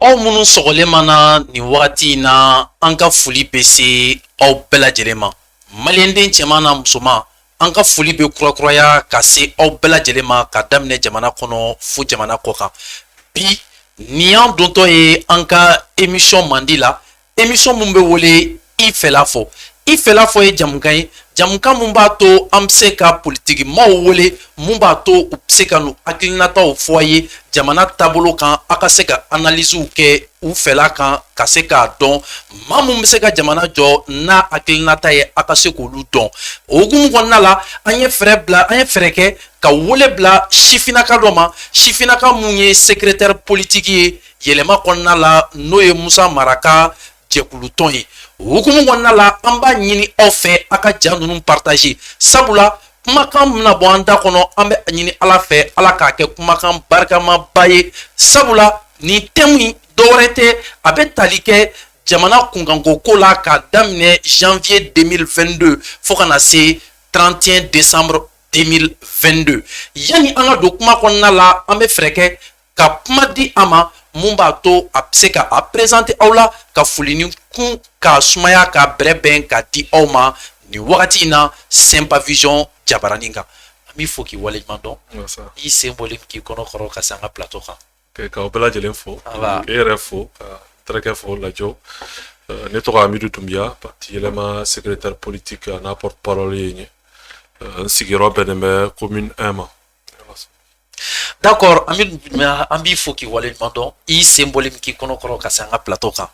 aw minnu sɔgɔlen mana nin wagati in na an ka foli bɛ se aw bɛɛ lajɛlen ma maliyɛnden cɛman na musoman an ka foli bɛ kurakuraya ka se aw bɛɛ lajɛlen ma ka daminɛ jamana kɔnɔ fo jamana kɔ kan bi nin y'an dontɔ ye an ka émission mandi la émission mun bɛ wele i fɛla fɔ i fɛla fɔ ye jamukan ye jamukan mun b'a to an bɛ se ka politiki maaw wele mun b'a to u bɛ se ka n'u hakilinataw fɔ a ye jamana taabolo kan a ka se ka analysew kɛ u fɛla kan ka se k'a dɔn maa mun bɛ se ka jamana jɔ n'a hakilinata ye a ka se k'olu dɔn o hukumu kɔnɔna la an ye fɛɛrɛ kɛ ka wele bila sifinaka dɔ ma sifinaka mun ye secrétaire politique ye yɛlɛma kɔnɔna la n'o ye Musa Maraka jɛkulutɔn ye hukumu kɔnɔna la an b'a ɲini aw fɛ a ka ja ninnu partager sabula kumakan bɛna bɔ an da kɔnɔ an bɛ ɲini Ala fɛ Ala k'a kɛ kumakan barikamaba ye sabula nin thème in dɔwɛrɛ tɛ a bɛ tali kɛ jamana kunkanko ko la k'a daminɛ janvier 2022 fo ka na se 31 décembre 2022 yani an ka don kuma kɔnɔna la an bɛ fɛɛrɛ kɛ ka kuma di a ma mun b'a to a bɛ se ka a présenter aw la ka foli ni kun ka sumaya ka bɛrɛbɛn ka di aw ma nin wagati in na Sempa Vision jabaranin kan an b'i fo k'i waleɲuman dɔn i sen bɔlen k'i kɔnɔ kɔrɔ ka se an ka plateau kan k'aw bɛɛ lajɛlen fo k'e yɛrɛ fo ka terikɛ fo Lajo ne tɔgɔ Amidu Dunbiya parti yɛlɛma secrétaire politique n'a porte-parole ye n ye n sigiyɔrɔ bɛnnen bɛ commune 1 ma. D'accord, an b'i fo k'i waleɲuman dɔn i sen bɔlen k'i kɔnɔ kɔrɔ ka se an ka plateau kan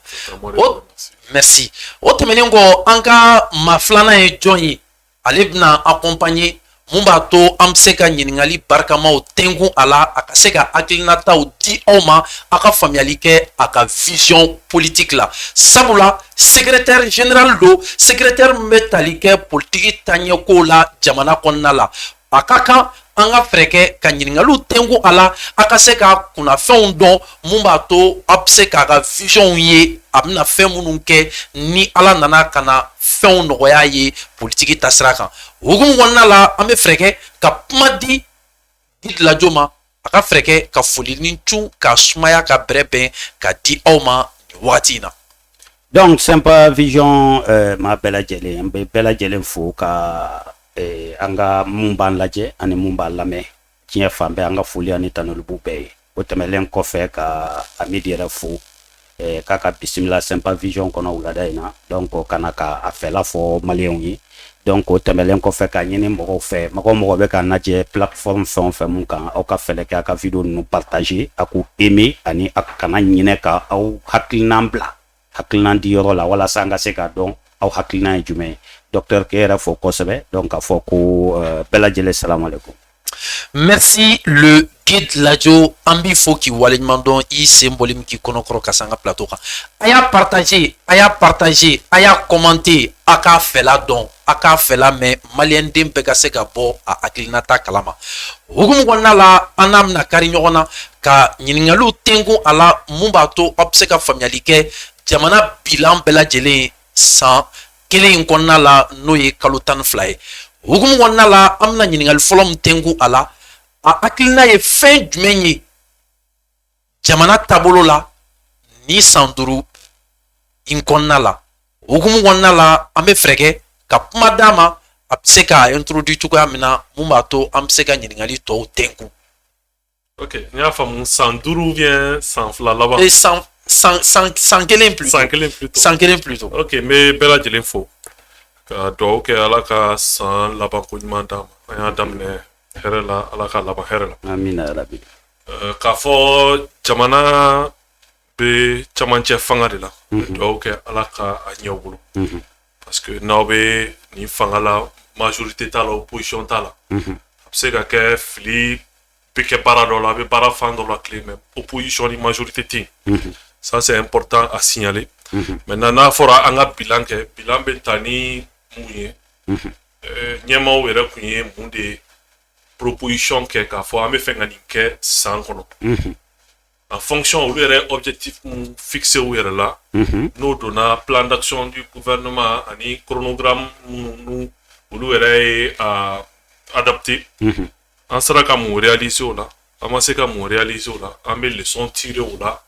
merci o tɛmɛnen kɔ an ka maa filanan ye jɔn ye ale bɛna accompagner mun b'a to an bɛ se ka ɲininkali barikamaw tɛnkun a la a ka se ka hakilinataw di aw ma a ka faamuyali kɛ a ka vision politique la sabula secrétaire général do secrétaire min bɛ tali kɛ politiki taɲɛkow la jamana kɔnɔna la a ka kan an ka fɛɛrɛ kɛ ka ɲininkaliw tɛnkun a la a ka se ka kunnafɛnw dɔn mun b'a to a bɛ se k'a ka visionw ye a bɛna fɛn minnu kɛ ni Ala nana ka na fɛnw nɔgɔya ye politiki taasira kan hukumu kɔnɔna la an bɛ fɛɛrɛ kɛ ka kuma di Lajo ma a ka fɛɛrɛ kɛ ka foli ni cun ka sumaya ka bɛrɛbɛn ka di aw ma nin wagati in na. Donc Sempa Vision maa bɛɛ lajɛlen an bɛ bɛɛ lajɛlen fo ka an ka mun b'an lajɛ ani mun b'a lamɛn diɲɛ fan bɛɛ an ka foli ani tanuli b'u bɛɛ ye o tɛmɛlen kɔfɛ ka Amidi yɛrɛ fo k'a ka bisimila Sempa Vision kɔnɔ wulada in na donc kana ka a fɛla fɔ maliyɛnw ye donc o tɛmɛlen kɔfɛ ka ɲini mɔgɔw fɛ mɔgɔ bɛ ka lajɛ plateforme fɛn o fɛn mun kan aw ka fɛlɛ kɛ a ka video ninnu partager a k'u aimer ani a kana ɲinɛ ka aw hakilinan bila hakilinan di yɔrɔ la walasa an ka se k'a dɔn aw hakilinan ye jumɛn ye docteur k'e yɛrɛ fo kosɛbɛ donc k'a fɔ ko bɛɛ lajɛlen salamu alaikum. Merci le guide Lajo an b'i fo k'i waleɲuman dɔn i sen bɔlen k'i kɔnɔkɔrɔ ka se an ka plateau kan a y'a partager a y'a commenter a k'a fɛla dɔn a k'a fɛla mɛn maliyɛnden bɛɛ ka se ka bɔ a hakilinata kalama hukumu kɔnɔna la an n'a bɛna kari ɲɔgɔn na ka ɲininkaliw tɛnkun a la mun b'a to aw bɛ se ka faamuyali kɛ jamana bilan bɛɛ lajɛlen san kelen in kɔnɔna la n'o ye kalo 12 ye hukumu kɔnɔna la an bɛna ɲininkali fɔlɔ min tɛnkun a la a hakilina ye fɛn jumɛn ye jamana taabolo la ni san 5 in kɔnɔna la hukumu kɔnɔna la an bɛ fɛɛrɛ kɛ ka kuma d'a ma a bɛ se ka introduire cogoya min na mun b'a to an bɛ se ka ɲininkali tɔw tɛnkun. Ok, n y'a faamu san 5 ou bien san 2 laban. San kelen plutôt. Ok, n bɛ bɛɛ lajɛlen fo ka dugawu kɛ Ala ka san laban ko ɲuman d'a ma an y'a daminɛ hɛrɛ la Ala ka laban hɛrɛ la. Amina rabi. K'a fɔ jamana bɛ camancɛ fanga de la dugawu kɛ Ala ka a ɲɛw bolo parce que n'aw bɛ nin fanga la majorité t'a la opposition t'a la a bɛ se ka kɛ fili bɛ kɛ baara dɔ la a bɛ baara fan dɔ la tile mais opposition ni majorité tɛ yen ça c'est important à signaler. Maintenant n'a fɔra an ka bilan kɛ bilan bɛ ta ni mun ye ɲɛmaaw yɛrɛ kun ye mun de proposition kɛ k'a fɔ an bɛ fɛ ka nin kɛ san kɔnɔ en fonction olu yɛrɛ objectif mun fixé u yɛrɛ la n'o donna plan d'action du gouvernement ani chronogramme minnu olu yɛrɛ ye adapté an sera ka mun réaliser o la ama se ka mun réaliser o la an bɛ leçon tirer o la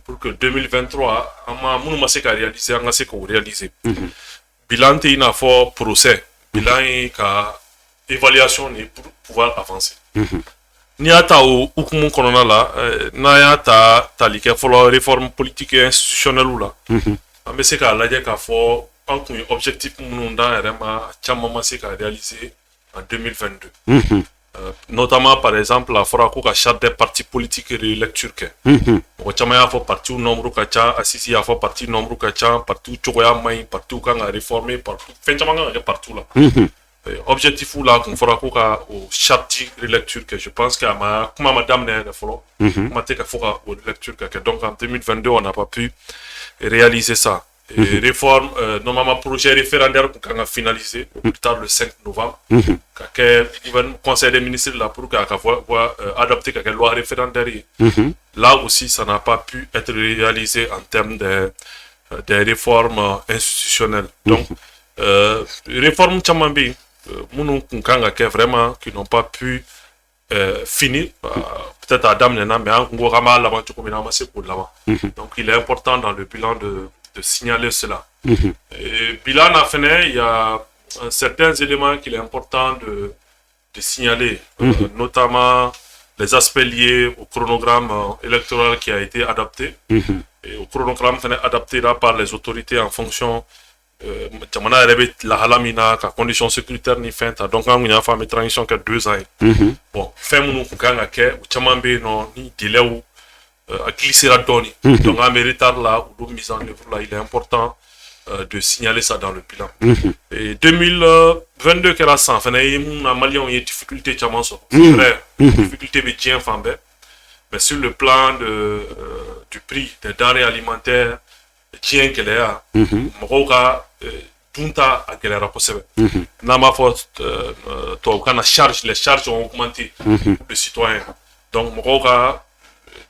pour que 2023 an ma minnu ma se ka réaliser an ka se k'o réaliser bilan tɛ i n'a fɔ procès bilan ye ka évaluation de pour pouvoir avancer n'i y'a ta o hukumu kɔnɔna la n'an y'a ta tali kɛ fɔlɔ réforme politique et institutionnelle la an bɛ se k'a lajɛ k'a fɔ an kun ye objectif minnu d'an yɛrɛ ma caman ma se ka réaliser en 2022 notamment par exemple a fɔra ko ka charte des partis politiques relecture kɛ mɔgɔ caman y'a fɔ parti nombre ka ca Asisi y'a fɔ parti nombre ka ca parti cogoya man ɲi parti kan ka réformer parti fɛn caman kan ka kɛ parti la objectif la kun fɔra ko ka o charte relecture kɛ je pense que a ma kuma ma daminɛ yɛrɛ fɔlɔ kuma tɛ ka fɔ ka o relecture ka kɛ donc en 2022 on n'a pas pu réaliser ça réforme normalement projet référendaire kun kan ka finaliser au plus tard le 5 novembre ka kɛ conseil des ministres là pour ka adopter ka kɛ loi référendaire ye là aussi ça n'a pas pu être réalisé en termes des réformes institutionnelles donc réforme caman bɛ yen minnu kun kan ka kɛ vraiment qui n'ont pas pu finir peut-être à daminɛna mais an kun ko k'an b'a laban cogo min na an ma se k'o laban donc il est important dans le bilan de signaler cela. Et bilan a fait, il y a certains éléments qu'il est important de signaler, notamment les aspects liés au chronogramme électoral qui a été adapté, et au chronogramme adapté là par les autorités en fonction jamana yɛrɛ bɛ lahala min na ka condition sécuritaire ni fɛn ta donc an kun y'a fɔ an bɛ transition kɛ 2 ans ye bon fɛn minnu kun kan ka kɛ o caman bɛ yen nɔ ni délai a glissé dɔɔni donc an bɛ retard la olu mise en œuvre là il est important de signaler ça dans le bilan et 2022 kɛra san fɛnɛ ye mun na maliyɛnw ye difficulté caman sɔrɔ c'est vrai difficulté bɛ diɲɛ fan bɛɛ mais sur le plan du prix des denrées alimentaires diɲɛ gɛlɛya mɔgɔw ka dunta a gɛlɛyara kosɛbɛ n'an b'a fɔ tubabukan na les charges ont augmenté pour les citoyens donc mɔgɔw ka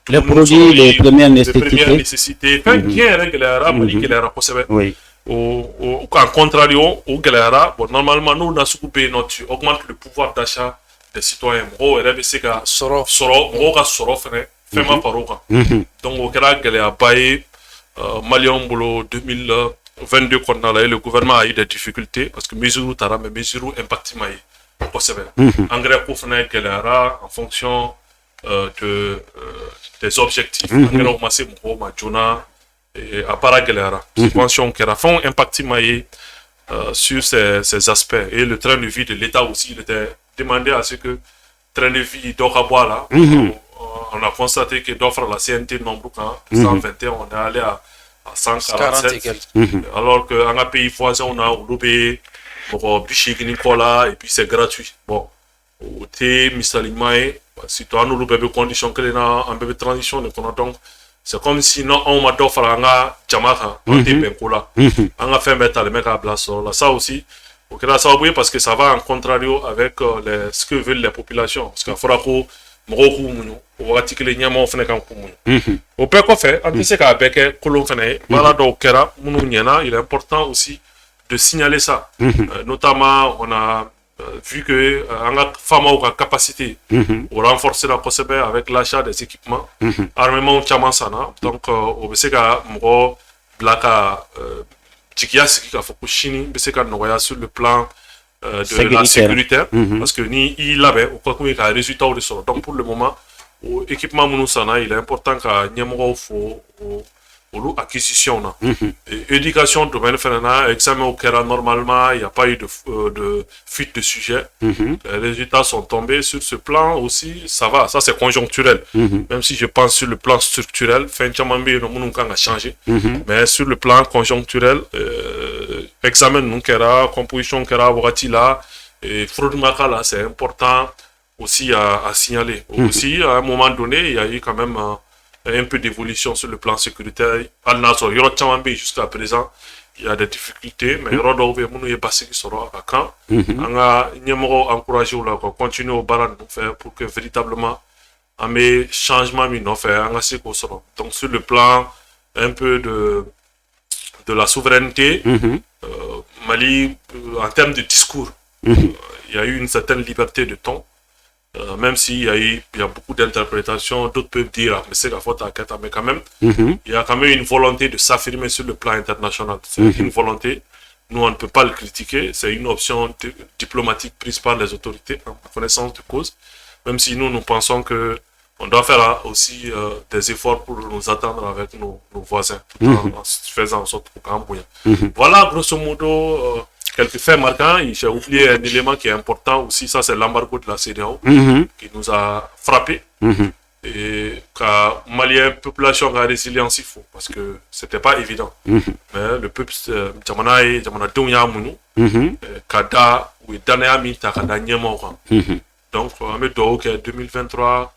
les produits les premières nécessités fɛn diɲɛ yɛrɛ gɛlɛyara mali gɛlɛyara kosɛbɛ en contrario o gɛlɛyara bon normalement n'o nasugu bɛ yen nɔ tu augmentes le pouvoir d'achat des citoyens mɔgɔw yɛrɛ bɛ se ka sɔrɔ mɔgɔw ka sɔrɔ fɛnɛ fɛn ma far'o kan donc o kɛra gɛlɛyaba ye Maliens bolo 2022 kɔnɔna la et le gouvernement a eu des difficultés parce que mesures tara mais mesures impact ma ye kosɛbɛ engrais ko fana gɛlɛyara en fonction des objectifs engrais ma se mɔgɔw ma joona a baara gɛlɛyara subvention kɛra fɛnw impact ma ye sur ces aspects et le train de vie de l'État aussi il était demandé à ce que train de vie dɔ ka bɔ a la on a constaté que d'offres la CNT nombre 121 on est allé à 147 alors que dans un pays voisin on a loupé pour bichigini cola et puis c'est gratuit bon au thé misalignement si toi nous loupé des conditions que là en bébé transition donc c'est comme si non on m'a d'offre à Jamaica on thé ben cola on a fait mettre le mec à place là ça aussi ok là ça oui parce que ça va en contrario avec ce que veulent les populations parce qu'il faudra que mɔgɔw k'u muɲu o wagati kelen ɲɛmaaw fana kan k'u muɲu o bɛɛ kɔfɛ an tɛ se k'a bɛɛ kɛ kolon fana ye baara dɔw kɛra minnu ɲɛna il est important aussi de signaler ça notamment on a vu que an ka faamaw ka capacité o renforcer la kosɛbɛ avec l'achat des équipements armement caman sanna donc o bɛ se ka mɔgɔ bila ka jigiya sigi k'a fɔ ko sini bɛ se ka nɔgɔya sur le plan de la sécurité parce que ni il avait au cas où il y a un résultat au ressort donc pour le moment au équipement monusana il est important qu'à nyamoro faut au acquisition là et éducation domaine féminin examen au Kera normalement il n'y a pas eu de fuite de sujet les résultats sont tombés sur ce plan aussi ça va ça c'est conjoncturel même si je pense sur le plan structurel fin chamambe no mununga a changé mais sur le plan conjoncturel examen nous Kera composition Kera wakati là et fraude makala c'est important aussi à signaler aussi à un moment donné il y a eu quand même un peu d'évolution sur le plan sécuritaire. Jusqu'à présent, il y a des difficultés, mais il y a des difficultés qui seront à quand. On a encouragé à continuer au baran pour que véritablement, on ait changement donc sur le plan un peu de la souveraineté, Mali, en termes de discours, il y a eu une certaine liberté de ton. Même s'il y a beaucoup d'interprétations, d'autres peuvent dire mais c'est la faute à Keita, mais quand même, il y a quand même une volonté de s'affirmer sur le plan international. C'est une volonté, nous on ne peut pas le critiquer, c'est une option diplomatique prise par les autorités en connaissance de cause, même si nous pensons que on doit faire aussi des efforts pour nous attendre avec nos voisins, tout en faisant en sorte qu'on bouille. Voilà, grosso modo, quelques faits marquants. J'ai oublié un élément qui est important aussi, ça c'est l'embargo de la CEDEAO qui nous a frappé. Et la Malien population a résilience il faut, parce que c'était pas évident. Mais le peuple, Jamana Dunya Mounou, Kada, ou Danaya Mita, Kada Nyemora. Donc, on met donc 2023,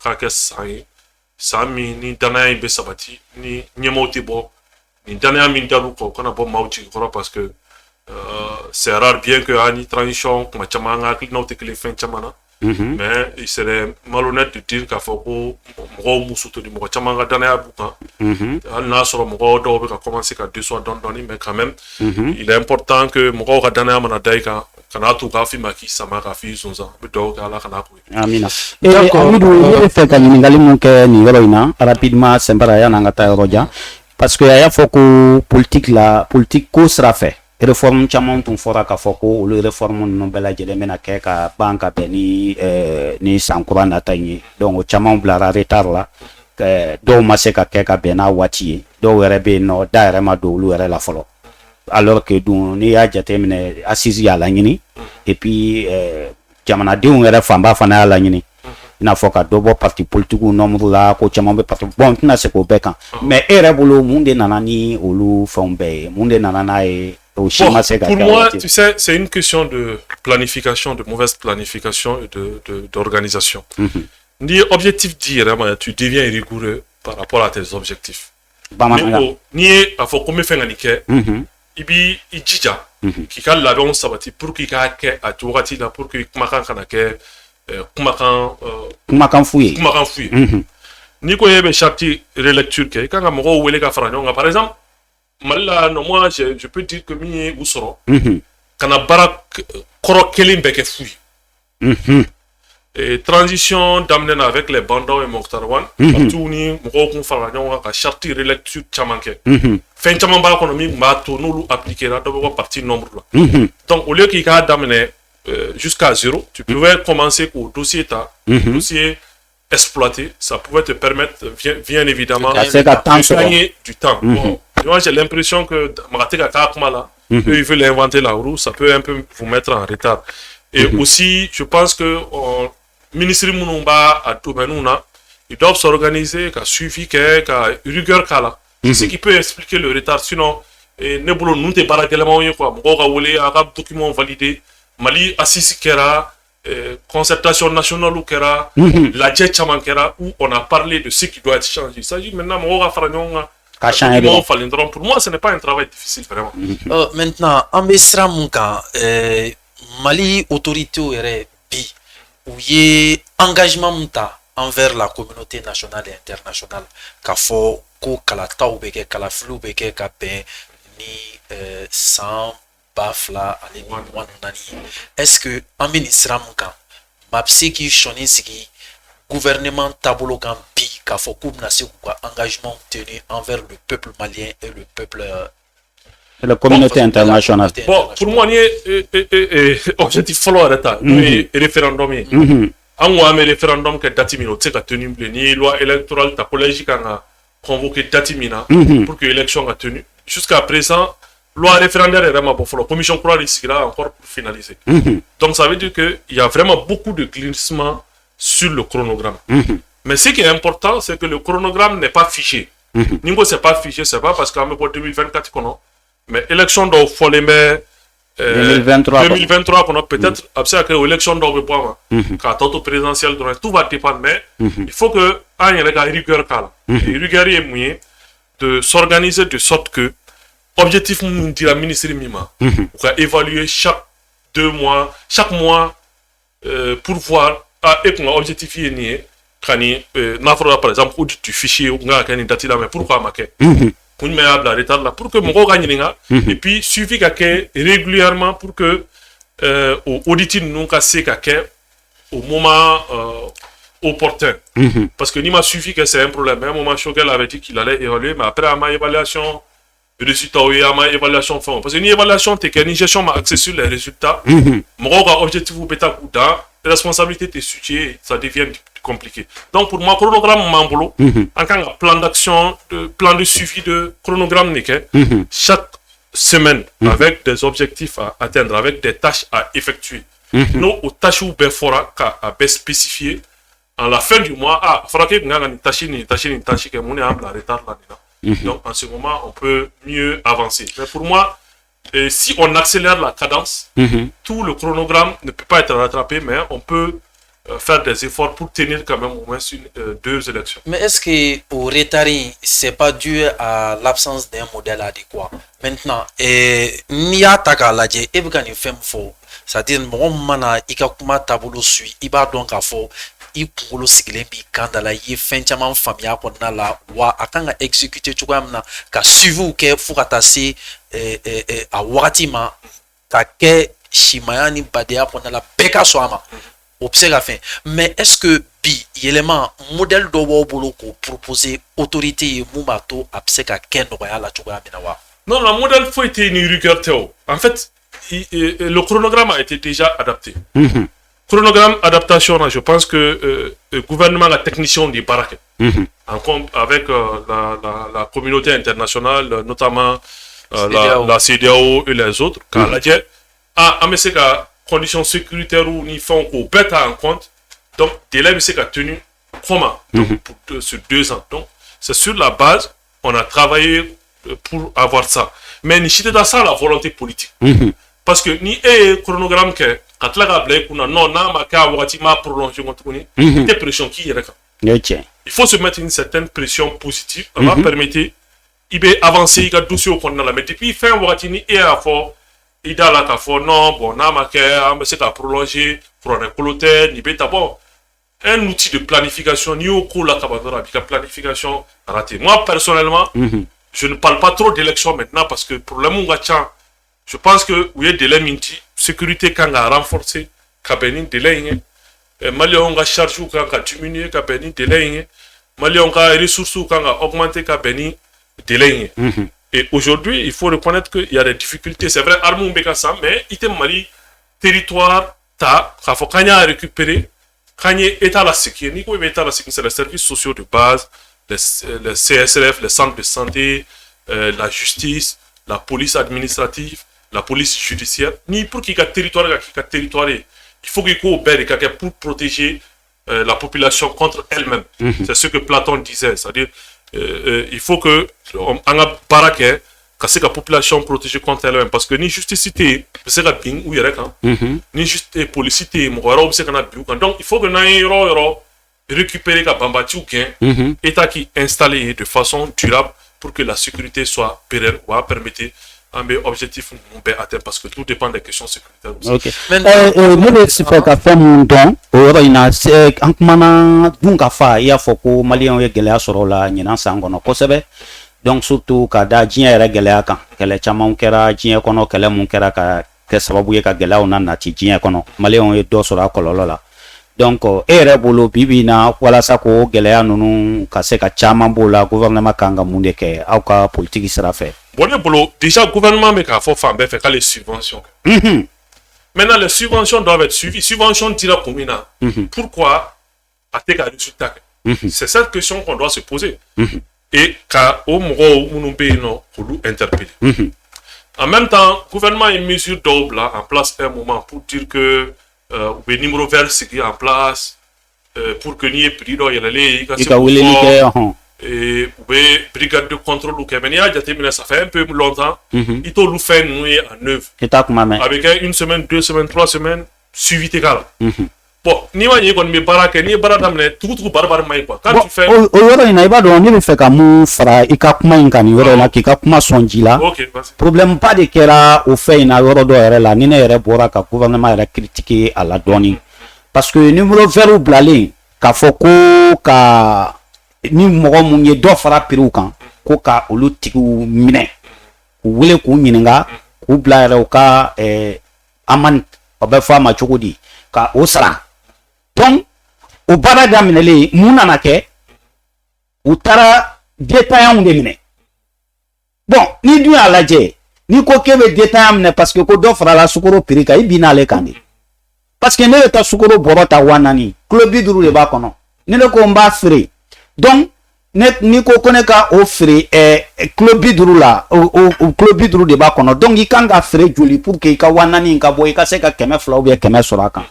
ni Danaya Mbe Sabati, ni Nyemotebo, ni Danaya Mindaruko, qu'on a bon Mauti, parce que c'est rare bien que Ani transition, comme Chamanga, qui n'a que les fins Chamana. Mais il serait malhonnête de dire qu'il faut que nous soutenions le Chamanga Danaya Bouka. Là, sur le Moro, on va commencer à 2 soirs donner, mais quand même, il est important que Moro Danaya Manadaïka. Amina. Amidu fait ka ɲininkali mun kɛ nin yɔrɔ in na rapidement sɛnbara ya n'an ka taa yɔrɔ jan parce que a y'a fɔ ko politique ko sira fɛ réforme caman tun fɔra k'a fɔ ko olu réforme ninnu bɛɛ lajɛlen bɛna kɛ ka ban ka bɛn ni san kura nata in ye donc o caman bilara retard la dɔw ma se ka kɛ ka bɛn n'a waati ye dɔw yɛrɛ bɛ yen nɔ da yɛrɛ ma don olu yɛrɛ la fɔlɔ alors que dun n'i y'a jateminɛ assise y'a laɲini et puis jamanadenw yɛrɛ fanba fana y'a laɲini i n'a fɔ ka dɔ bɔ parti politique nombre la ko caman bɛ parti bon n tɛna se k'o bɛɛ kan mais e yɛrɛ bolo mun de nana ni olu fɛnw bɛɛ ye mun de nana n'a ye o si ma se ka kɛ. Pour moi, tu sais, c'est une question de planification, de mauvaise planification et d'organisation. Ni objectif dire, tu deviens rigoureux par rapport à tes objectifs. Ni a fɔ ko n bɛ fɛ ka nin kɛ. I b'i jija k'i ka labɛnw sabati pour k'i k'a kɛ a wagati la pour que kumakan kana kɛ kumakan fu ye n'i ko e bɛ charte relecture kɛ i kan ka mɔgɔw wele ka fara ɲɔgɔn kan par exemple Mali la moi je peux dire que min ye u sɔrɔ kana baara kɔrɔ kelen bɛɛ kɛ fu ye et transition daminɛ na avec les bandits et Mokhtar Wan partout ni mɔgɔw kun fara ɲɔgɔn kan ka charte relecture caman kɛ fɛn caman b'a kɔnɔ min b'a to n'olu appliquera dɔ bɛ bɔ parti nombre la donc au lieu k'i k'a daminɛ jusqu'à 0 tu pouvais commencer qu'au dossier dossier exploité, ça pouvait te permettre bien évidemment de gagner du temps. Moi j'ai l'impression que Marateka Kakmala, eux ils veulent inventer la roue, ça peut un peu vous mettre en retard. Et aussi je pense que ministre Mounumba à Toumenuna, ils doivent s'organiser, qu'à suivi, qu'à rigueur kala. C'est ce qui peut expliquer le retard. Sinon, Nebolo nous te barakelement quoi, Mgoga Wole, Arab document validé, Mali Assisi Kera, concertation nationale ou Kera, la jet chaman Kera, où on a parlé de ce qui doit être changé. Il s'agit maintenant Mgoga Fragnon. Pour moi, ce n'est pas un travail difficile vraiment. Maintenant, Ambesra Munka, Mali autorité ou bi, où y a engagement Munta envers la communauté nationale et internationale, qu'a fait ko kala taw beke kala flu beke ka pe ni sans bafla ale ni wan nani est-ce que en ministre amka mapsi ki shoni sigi gouvernement tabolo kan bi ka fo ko na se ko engagement tenu envers le peuple malien et le peuple et la communauté internationale. Bon pour moi ni objectif follow reta ni référendum en wa me référendum que dati mino tseka tenu ni loi électorale ta collège kan convoqué Datimina pour que l'élection a tenu. Jusqu'à présent, loi référendaire est vraiment bon. La commission croit ici là encore pour finaliser. Donc ça veut dire qu'il y a vraiment beaucoup de glissement sur le chronogramme. Mais ce qui est important, c'est que le chronogramme n'est pas figé. Ningo c'est pas figé, c'est pas parce qu'en 2024 qu'on a. Mais élection doit faut les mettre 2023 qu'on a peut-être après que l'élection doit reprendre. Quand auto présidentiel tout va dépendre, mais il faut que il y ait une rigueur rigueur est moyen de s'organiser de sorte que objectif de la ministre Mima pour évaluer chaque 2 mois chaque mois pour voir et qu'on a objectif nié quand par exemple audit du fichier ou mais pourquoi marquer pour une meilleure retard là pour que mon gagne et puis suffit qu'à régulièrement pour que audit nous casser qu'à au moment opportun. Parce que ni m'a suffi que c'est un problème. À un moment, Choguel avait dit qu'il allait évaluer, mais après, à ma évaluation, résultat, oui, à ma évaluation, parce que ni évaluation, t'es qu'une gestion m'a axé sur les résultats. Mon objectif ou bêta coup la responsabilité t'es située, ça devient compliqué. Donc, pour moi, chronogramme, m'embolo, en tant que plan d'action, plan de suivi de chronogramme, chaque semaine, avec des objectifs à atteindre, avec des tâches à effectuer. Nous, aux tâches où il faudra bien spécifier, à la fin du mois, il faudra que nous ayons une tâche que nous ayons en retard là-dedans. Donc, en ce moment, on peut mieux avancer. Mais pour moi, si on accélère la cadence, tout le chronogramme ne peut pas être rattrapé, mais on peut faire des efforts pour tenir quand même au moins 2 élections. Mais est-ce que au retard, c'est pas dû à l'absence d'un modèle adéquat? Maintenant, ni à ta galadje, et vous gagnez femme faux. C'est-à-dire, mon mana, il a kuma tableau suit, il va donc à faux. I kunkolo sigilen bi kan da la ye fɛn caman faamuya kɔnɔna la wa a kan ka exécuter cogoya min na ka suiviw kɛ fo ka taa se a wagati ma ka kɛ simaya ni badenya kɔnɔna la bɛɛ ka sɔn a ma o bɛ se ka fɛn mais est-ce que bi yɛlɛma modèle dɔ b'aw bolo k'o proposer autorité ye mun b'a to a bɛ se ka kɛ nɔgɔya la cogoya min na wa? Non, le modèle faut être une rigueur théo. En fait, le chronogramme a été déjà adapté. Chronogramme, adaptation, je pense que le gouvernement, la technicien des baraques, avec la communauté internationale, notamment la CEDEAO et les autres, car la conditions sécuritaires où ils font au bête en compte, donc délai c'est tenu comment pour sur 2 ans. Donc c'est sur la base, on a travaillé pour avoir ça. Mais ni c'était dans ça la volonté politique. Parce que ni chronogramme que quand la gablé qu'on a non ma ka wati ma prolonger contre ni des pressions qui il faut se mettre une certaine pression positive, ça va permettre il va avancer il dossier au qu'on a la mais depuis fin wati ni et à fort il a la fort non bon na ma ka c'est à prolonger pour un coloteur ni beta bon un outil de planification ni au cours la cabadora la planification raté. Moi personnellement je ne parle pas trop d'élection maintenant parce que pour le moment je pense que oui délai minti sécurité quand a renforcé kabeni délai Mali on a charge ou quand a diminué kabeni délai Mali on a ressources ou quand a augmenté kabeni délai et aujourd'hui il faut reconnaître qu'il y a des difficultés. C'est vrai armon bekasa mais il Mali territoire ta faut quand a récupéré quand état la sécurité ni quoi état la sécurité c'est les services sociaux de base les CSRF les centres de santé la justice la police administrative la police judiciaire, ni pour qu'il y ait territoire, il faut qu'il y ait pour protéger la population contre elle-même. C'est ce que Platon disait, c'est-à-dire il faut que on a baraque que la population protégée contre elle-même parce que ni justice c'est la bien ou ni juste police donc il faut que nous récupérer la bambati ou gain état qui installé de façon durable pour que la sécurité soit pérenne ou permettre un objectif atteindre parce que tout dépend des questions sécuritaires aussi. Ok. Moi si fait ka fɛn mun dɔn o yɔrɔ in na an kumana dun ka fa i y'a fɔ ko maliyɛnw ye gɛlɛya sɔrɔ o la ɲinan san kɔnɔ kosɛbɛ donc surtout ka da diɲɛ yɛrɛ gɛlɛya kan kɛlɛ camanw kɛra diɲɛ kɔnɔ kɛlɛ mun kɛra ka kɛ sababu ye ka gɛlɛyaw na nati diɲɛ kɔnɔ maliyɛnw ye dɔ sɔrɔ a kɔlɔlɔ la donc e yɛrɛ bolo bibi na walasa ko gɛlɛya ninnu ka se ka caman b'o la gouvernement kan ka mun de kɛ aw ka politique sira fɛ? Bon, déjà, le gouvernement met qu'à faire les subventions. Maintenant, les subventions doivent être suivies. Subventions diront combien. Pourquoi attaquer un résultat? C'est cette question qu'on doit se poser. Et qu'au moment où nous payons, pour nous interpeller. En même temps, le gouvernement a une mesure double en place à un moment pour dire que le numéro vert est en place pour que n'y ait plus de et brigade de contrôle ou ça fait un peu longtemps il faut le faire nous en œuvre avec 1 semaine 2 semaines 3 semaines suivi égal bon ni ma yego me baraka ni barada mne tout barbar mai quoi quand tu fais o yoro ina iba do ni be fe ka mu fra ikakuma inkani yoro la kikakuma sonjila problème pas de kera o fe ina yoro do yere la ni ne yere bora ka gouvernement yere critiquer à la donne parce que numéro vert blale ka foko ka ni mɔgɔ mun ye dɔ fara piriw kan ko ka olu tigiw minɛ k'u wele k'u ɲininka k'u bila yɛrɛ u ka amani o bɛ fɔ a ma cogo di ka o sara donc o baara daminɛlen mun nana kɛ u taara détaillant de minɛ bon ni dun y'a lajɛ ni ko k'e bɛ détaillant minɛ parce que ko dɔ farala sukaro prix kan i bin n'ale kan de parce que ne bɛ taa sukaro bɔrɔ ta 400 kilo 50 de b'a kɔnɔ ne de ko n b'a feere donc ni ko ne ka o feere kilo 50 la o kilo 50 de b'a kɔnɔ donc i kan ka feere joli pour que i ka 400 in ka bɔ i ka se ka 100 ou bien 100 sɔrɔ a kan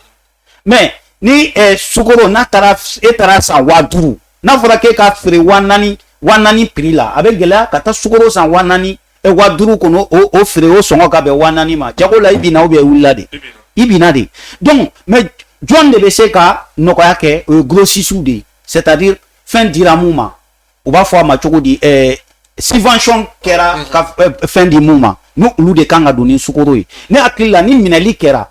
mais ni sukaro n'a taara e taara san 5000 n'a fɔra k'e ka feere 400 prix la a bɛ gɛlɛya ka taa sukaro san 400 5000 kɔnɔ o feere o sɔngɔ ka bɛn 400 ma jago la i binna ou bien i wulila de i binna de donc mais jɔn de bɛ se ka nɔgɔya kɛ o ye grossistes de ye c'est-à-dire fɛn dira mun ma u b'a fɔ a ma cogo di subvention kɛra ka fɛn di mun ma ni olu de kan ka don ni sukaro ye ne hakili la ni minɛli kɛra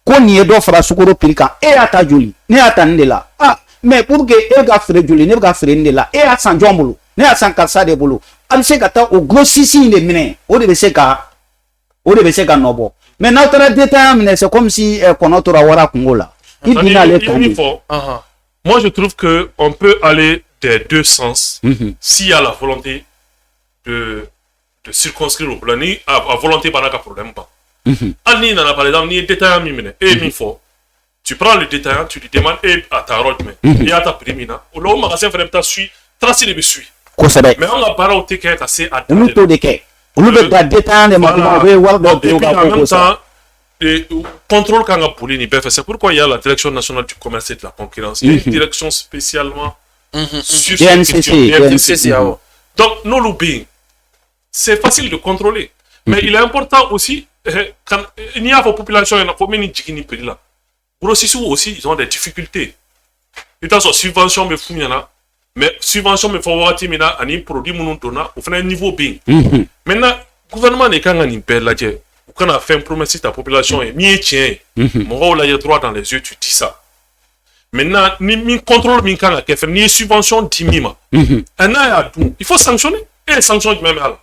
ko nin ye dɔ fara sukaro prix kan e y'a ta joli ne y'a ta nin de la ah mais pour que e ka feere joli ne bɛ ka feere nin de la e y'a san jɔn bolo ne y'a san karisa de bolo a bɛ se ka taa o grossiste in de minɛ o de bɛ se ka nɔ bɔ mais n'aw taara détaillant minɛ c'est comme si kɔnɔ tora wara kungo la i bin n'ale kan de. Moi je trouve que on peut aller des deux sens s'il y a la volonté de circonscrire le problème. Ni à volonté pas de problème pas. Ani nana par exemple ni détaillant mi minɛ e min fɔ tu prends le détaillant tu lui demandes et à ta route mais et à ta prix mina o la o magasin fana bɛ taa suit tracer de bɛ suit kosɛbɛ mais an ka baaraw tɛ kɛ ka se a dan olu t'o de kɛ olu bɛ ta détaillant de ma dɔrɔn u bɛ wari dɔ don ka ko sa contrôle kan ka boli nin bɛɛ fɛ c'est pourquoi il y a la direction nationale du commerce et de la concurrence il y a une direction spécialement sur DNCC donc n'olu bɛ yen c'est facile de contrôler mais il est important aussi n'i y'a fɔ population ɲɛna ko min ni jigin ni prix la grossistes aussi ils ont des difficultés i bɛ taa sɔrɔ subvention bɛ f'u ɲɛna mais subvention bɛ fɔ wagati min na ani produit minnu donna o fana niveau bɛ yen maintenant gouvernement de kan ka nin bɛɛ lajɛ u kana fɛn promesse ta population ye min ye tiɲɛ ye mɔgɔw lajɛ droit dans les yeux tu dis ça maintenant ni min contrôle min kan ka kɛ fɛnɛ n'i ye subvention di min ma n'a y'a dun il faut sanctionner et sanction jumɛn bɛ a la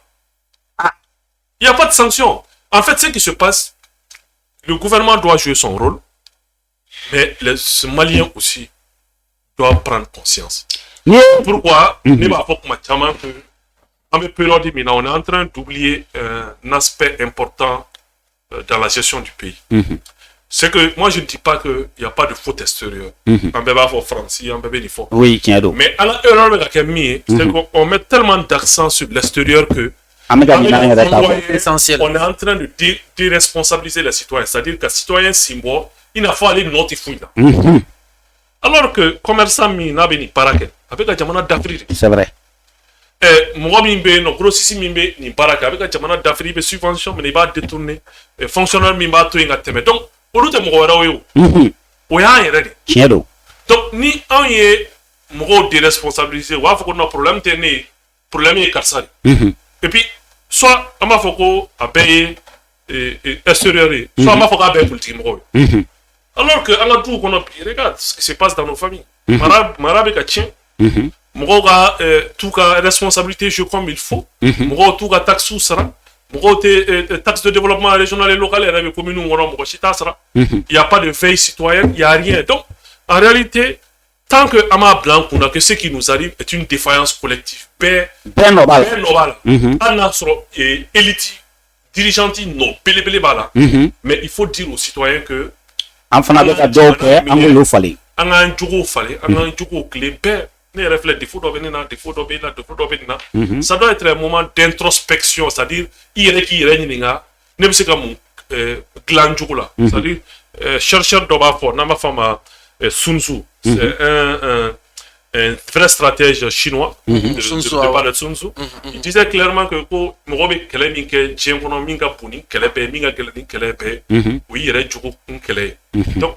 il y a pas de sanction en fait ce qui se passe le gouvernement doit jouer son rôle mais les Maliens aussi doivent prendre conscience. Pourquoi ne b'a fɔ kuma caman que en période min na on est en train d'oublier un aspect important dans la gestion du pays. C'est que moi je ne dis pas qu'il n'y a pas de faute extérieure. En bɛɛ b'a fɔ France, en bɛɛ bɛ nin fɔ. Oui, tiɲɛ don. Mais an ka erreur bɛ ka kɛ min ye, c'est qu'on met tellement d'accent sur l'extérieur que on est en train de déresponsabiliser les citoyens, c'est-à-dire que les citoyens Simbo, il n'a pas aller notifier. Alors que commerçant mi n'a pas ni paraquet, avec la jamana d'Afrique. C'est vrai. Moi mi be no grossiste mi be ni paraquet, avec la jamana d'Afrique, subvention mais il va détourner. Fonctionnaire mi va tout ingateme. Donc, au lieu de me voir au ya yere. Tiens donc. Donc ni on y mo déresponsabiliser, wa faut qu'on a problème tenir, problème est carsari. Et puis, soit on m'a fait à payer extérieur, soit on m'a fait à payer politique. Alors que, on a tout qu'on a payé, regarde ce qui se passe dans nos familles. Marabe Kachien, Moroga, tout cas responsabilité, je comme il faut. Moro, tout cas taxe sous Sara. Moro, taxe de développement régional et local, et la commune où on a il n'y a pas de veille citoyenne, il n'y a rien. Donc, en réalité, tant que Ama Blanc, on a que ce qui nous arrive est une défaillance collective. Ben normal. On a élite, dirigeante, non, pélé bala. Mais il faut dire aux citoyens que. Enfin, avec la doc, on a fallu. On a un jour fallait, on a un jour clé. Ben, ne reflète défaut d'obéna, défaut d'obéna. Ça doit être un moment d'introspection, c'est-à-dire, il y a qui règne, ne sais pas mon gland jour là. C'est-à-dire, chercheur d'Obafor, n'a pas femme. Sun Tzu, c'est un vrai stratège chinois de parler de Sun Tzu. Il disait clairement que pour Morobe Kele Minke, Djengono Minga Puni, Kelepe, Minga Kelepe, oui, il y a un Kele. Donc,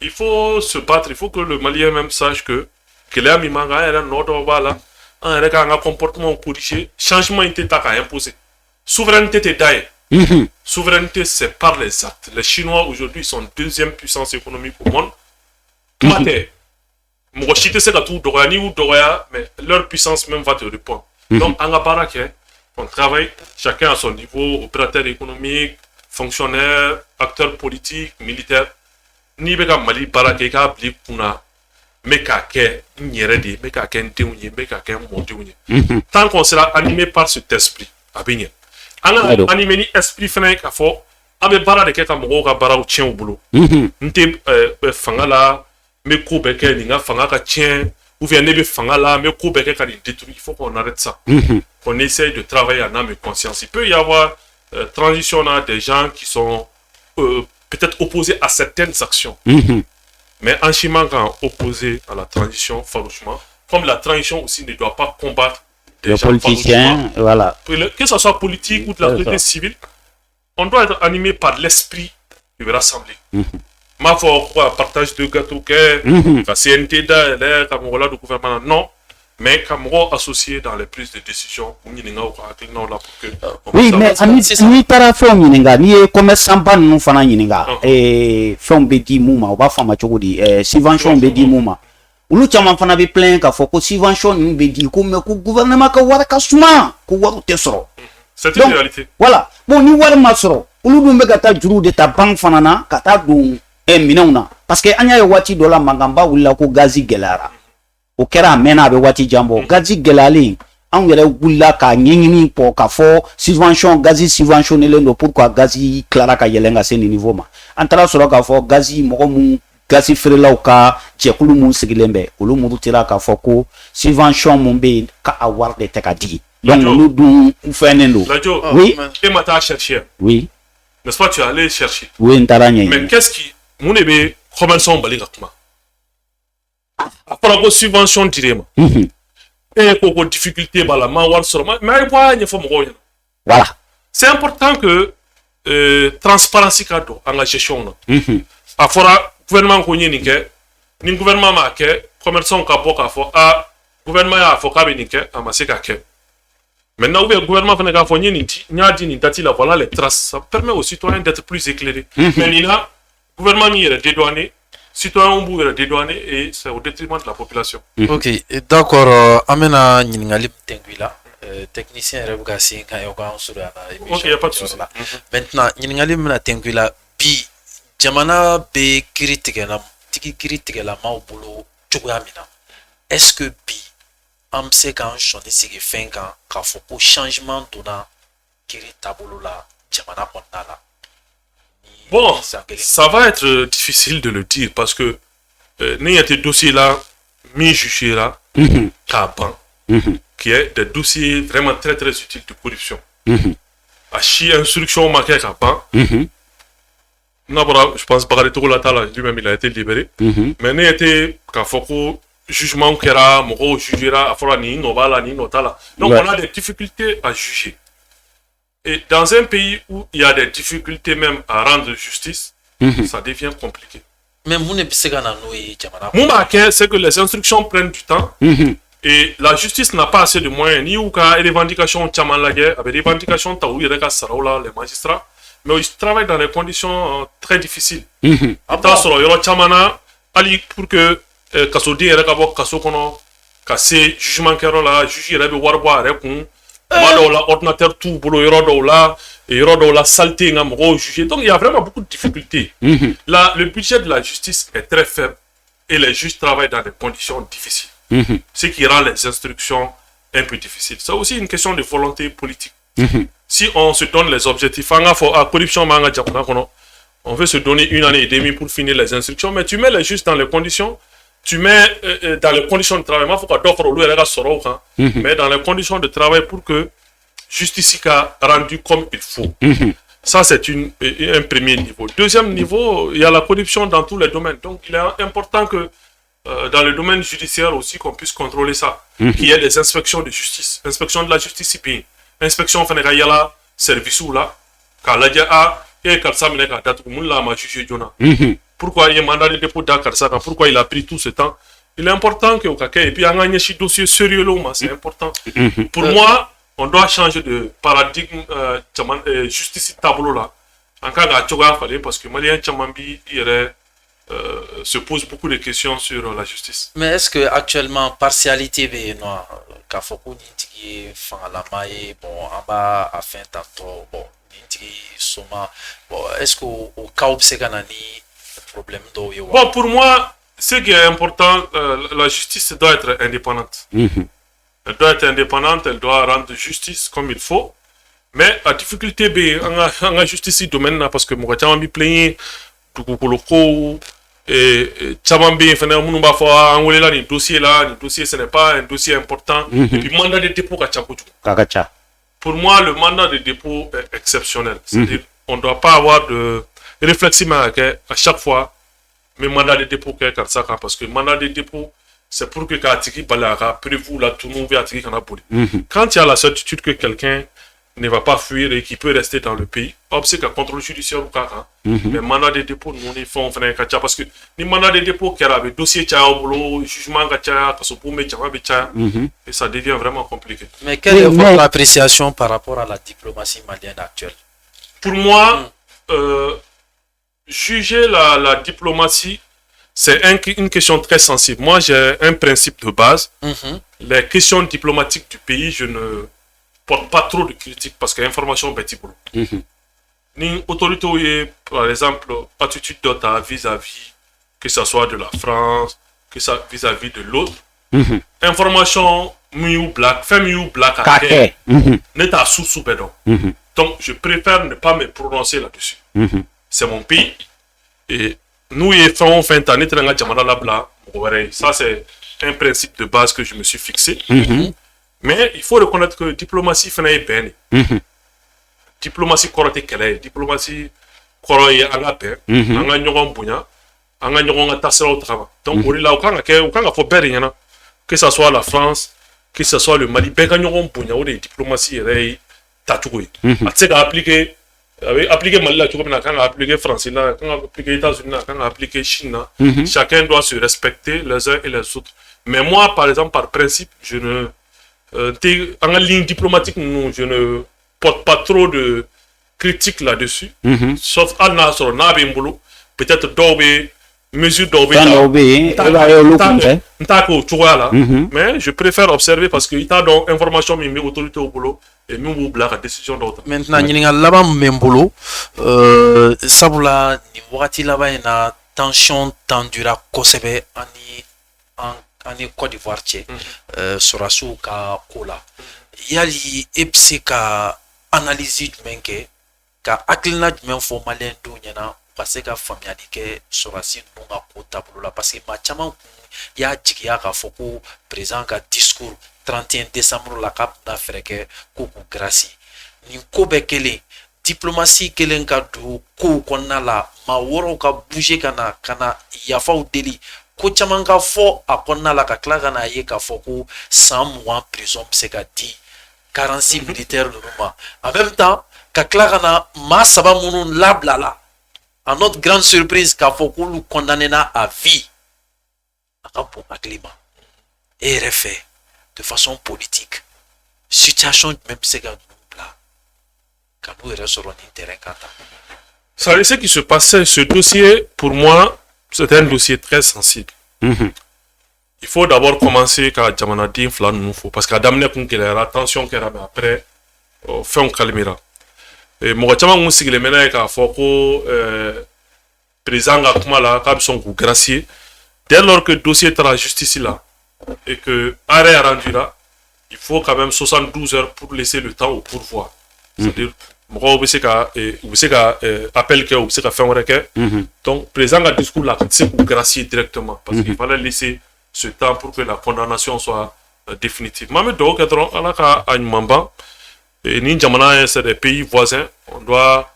il faut se battre, il faut que le Malien même sache que Kele Mimanga est un ordre là, un comportement corrigé, changement était à imposer. Souveraineté est d'ailleurs. Souveraineté, c'est par les actes. Les Chinois aujourd'hui sont deuxième puissance économique au monde. Mais leur puissance même va te répondre. Donc, on travaille, chacun à son niveau, opérateur économique, fonctionnaire, acteur politique, militaire. n'i bɛ ka Mali baara kɛ i k'a bila i kunna n bɛ k'a kɛ n yɛrɛ de ye n bɛ k'a kɛ n denw ye n bɛ k'a kɛ n mɔdenw ye tant qu'on sera animé par cet esprit a bɛ ɲɛ an ka animé ni esprit fana ye k'a fɔ an bɛ baara de kɛ ka mɔgɔw ka baaraw tiɲɛ u bolo n tɛ fanga la n bɛ ko bɛɛ kɛ nin ka fanga ka tiɲɛ ou bien ne bɛ fanga la n bɛ ko bɛɛ kɛ ka nin détruire il faut qu'on arrête ça qu'on essaye de travailler en âme et conscience il peut y avoir transition à des gens qui sont peut-être opposés à certaines actions mais en Chimangan opposé à la transition farouchement comme la transition aussi ne doit pas combattre des gens politiciens, voilà. Que ce soit politique ou de la société civile, on doit être animé par l'esprit de rassembler. Ma foi, partage de gâteaux, la CNT, le gouvernement, non, mais comme associé dans les prises de décision. Oui, mais ni tarafo nyininga ni commerçant ban nu fana nyininga fɛnw bɛ di mun ma o b'a fɔ a ma cogo di subvention bɛ di mun ma olu caman fana bɛ plaindre k'a fɔ ko subvention ninnu bɛ di ko mais ko gouvernement ka wari ka suma ko wari tɛ sɔrɔ. C'est une réalité. Voilà bon ni wari ma sɔrɔ olu dun bɛ ka taa juru de ta banque fana na ka taa don minɛnw na parce que an y'a ye waati dɔ la mankanba wulila ko gazi gɛlɛyara o kɛra a mɛnna a bɛ waati jan bɔ gazi gɛlɛyalen anw yɛrɛ wulila ka ɲɛɲini kɔ k'a fɔ subvention gazi subventionnelen don pour que gazi tilara ka yɛlɛn ka se nin niveau ma an taara sɔrɔ k'a fɔ gazi mɔgɔ mun gazi feerelaw ka jɛkulu mun sigilen bɛ olu murutila k'a fɔ ko subvention mun bɛ yen k'a wari de tɛ ka di donc olu dun fɛnnen don. Lajo, oui et ma t'a cherché. Oui. N'est-ce pas, tu es allé chercher. Oui, n taara ɲɛɲini. Mais qu'est-ce qui mun de bɛ commerçant bali ka kuma a fɔra ko subvention dir'e ma e ko ko difficulté b'a la ma wari sɔrɔ mais a ye bɔ a ɲɛfɔ mɔgɔw ɲɛna. Voilà. C'est important que transparence ka don an ka gestion na a fɔra gouvernement ko n ye nin kɛ ni gouvernement m'a kɛ commerçant ka bɔ k'a fɔ gouvernement y'a fɔ k'a bɛ nin kɛ a ma se k'a kɛ maintenant ou bien gouvernement fana k'a fɔ n ye nin di n y'a di nin date la voilà les traces ça permet aux citoyens d'être plus éclairés mais nin na gouvernement min yɛrɛ dédouané citoyens b'u yɛrɛ dédouané et c'est au détriment de la population. Ok, d'accord an bɛna ɲininkali min tɛnku i la technicien yɛrɛ bɛ ka sen kan y'aw k'an sɔrɔ yan na émission. Ok, y a pas de souci. Maintenant ɲininkali min bɛna tɛnku i la bi jamana bɛ kiiri tigɛlamaw bolo cogoya min na est-ce que bi an bɛ se k'an sɔnni sigi fɛn kan k'a fɔ ko changement donna kiiri taabolo la jamana kɔnɔna la. Bon, ça va être difficile de le dire parce que n'y a des dossiers là, mis jugés là, qui est des dossiers vraiment très très utiles de corruption. À chi instruction marquée à ban, je pense pas que lui-même il a été libéré, mais n'y a été qu'à Foko jugement qui era, moro jugera, à fora ni novala ni notala. Donc on a des difficultés à juger. Et dans un pays où il y a des difficultés même à rendre justice, ça devient compliqué. Mais vous ne pouvez pas c'est que les instructions prennent du temps et la justice n'a pas assez de moyens. Ni ou les revendications avec les revendications les magistrats, mais ils travaillent dans des conditions très difficiles. Attention, il y a pour que Kasodi et Rekabo Kasokono, Kassé, jugement Kerola, juge Rebe Warboa, Rekun. Ordinateur tout boulot la saleté jugé donc il y a vraiment beaucoup de difficultés. Là le budget de la justice est très faible et les juges travaillent dans des conditions difficiles, ce qui rend les instructions un peu difficiles. C'est aussi une question de volonté politique. Si on se donne les objectifs corruption on veut se donner 1 année et demie pour finir les instructions, mais tu mets les juges dans les conditions. Tu mets dans les conditions de travail, mais dans les conditions de travail pour que justice soit rendue comme il faut. Ça, c'est un premier niveau. Deuxième niveau, il y a la corruption dans tous les domaines. Donc, il est important que dans le domaine judiciaire aussi, qu'on puisse contrôler ça. Qu'il y ait des inspections de justice. Inspection de la justice, c'est inspection de la service ou là. Quand la et quand ça m'a date ma juge Jona. Pourquoi il y a un mandat de dépôt d'Akar, pourquoi il a pris tout ce temps. Il est important que et puis il y a un dossier sérieux là, c'est important. Pour moi, on doit changer de paradigme justice tableau là. En cas de parce que Malien Chamambi se pose beaucoup de questions sur la justice. Mais est-ce que actuellement partialité bon en bas à fin tantôt bon est-ce qu'au cas où c'est problème dɔw ye wa. Bon, pour moi, ce qui est important, la justice doit être indépendante. Elle doit être indépendante, elle doit rendre justice comme il faut. Mais la difficulté, en la justice domaine, parce que moi, j'ai plaigné, tout le coup, et chaman bien fait un monde parfois en là les dossiers là, les dossiers ce n'est pas un dossier important. Et puis mandat de dépôt Kakacha. pour moi le mandat de dépôt est exceptionnel. C'est-à-dire on ne doit pas avoir de réflexion à chaque fois mais mandat de dépôt comme ça parce que mandat de dépôt c'est pour que Katiki Balaga prévu la tournée vers Katiki Kanapoli. Quand il y a la certitude que quelqu'un ne va pas fuir et qui peut rester dans le pays, c'est qu'un contrôle judiciaire ou quoi. Mais mandat de dépôt, nous les faisons faire un parce que les mandats de dépôt qui avaient dossier au boulot, jugement et ça devient vraiment compliqué. Mais quelle est votre appréciation par rapport à la diplomatie malienne actuelle? Pour moi, juger la diplomatie, c'est une question très sensible. Moi, j'ai un principe de base. Les questions diplomatiques du pays, je ne porte pas trop de critiques parce que l'information est pour une autorité, par exemple, attitude d'autre vis-à-vis, que ce soit de la France, que ça vis-à-vis de l'autre. Information mieux black, fait mieux black à terre, n'est pas sous pédon. Donc, je préfère ne pas me prononcer là-dessus. C'est mon pays. Et nous, on fait un ça, c'est un principe de base que je me suis fixé. Mais il faut reconnaître que la diplomatie fait bien. Diplomatie correcte qu'elle est. Diplomatie correcte à la paix. On a un bouillon. On a un tasse au travail. Donc, on a faut bien que ce soit la France, que ce soit le Mali, ben on a un bouillon ou des diplomaties est tatoué. C'est appliqué. Appliquer Mali là, tu vois, quand appliquer français là, quand appliquer États-Unis là, quand appliquer Chine là, chacun doit se respecter les uns et les autres. Mais moi, par exemple, par principe, je ne en ligne diplomatique, je ne porte pas trop de critiques là-dessus. Sauf à Nasser, Nabimboulou, peut-être d'Obé, mesure d'Obé. Mais je préfère observer parce qu'il y a donc information, mais autorité au boulot. Et nous, la décision d'autre. Maintenant, il y a là-bas, même boulot. Sabula, ni wati là-bas, il y a tension tendura kosebe en Côte d'Ivoire, Sorasu ka kola. Yali epse ka analyse du menke, ka aklina du men fo malien do nyana, parce que famille ke Sorasi nunga ko tablo la parce que ma chama ya jigiya ka foko président ka discours 31 décembre la cap d'Afrique koukou grâce. Ni ko be kele diplomatie kelen ka do ko konna la ma woro ka bouger kana yafa ou deli. Ko caman ka fɔ a kɔnɔna la ka tila ka n'a ye k'a fɔ ko san 20 prison bɛ se ka di 46 militaires ninnu ma en même temps ka tila ka na maa saba minnu labila la à notre grande surprise k'a fɔ k'olu condamné na à vie a ka bon hakili ma e yɛrɛ fɛ de façon politique situation jumɛn bɛ se ka ninnu bila ka n'u yɛrɛ sɔrɔ nin terrain kan ta. Ce qui se passait, ce dossier, pour moi, c'est un dossier très sensible. Il faut d'abord commencer par Djamanadi Flan Noufo, parce qu'à Damne Kunkela, attention qu'elle a après, fait un calmira. Et Mogatama Moussig le Ménèque a Foko, président Akmala, Kabson ou gracier. Dès lors que le dossier est à la justice là, et que arrêt a rendu là, il faut quand même 72 heures pour laisser le temps au pourvoi. C'est-à-dire, vous savez appel que vous savez faire un requête. Donc président a discours là c'est pour gracier directement parce qu'il fallait laisser ce temps pour que la condamnation soit définitive. Même donc à une mamba et Ninjamana c'est des pays voisins, on doit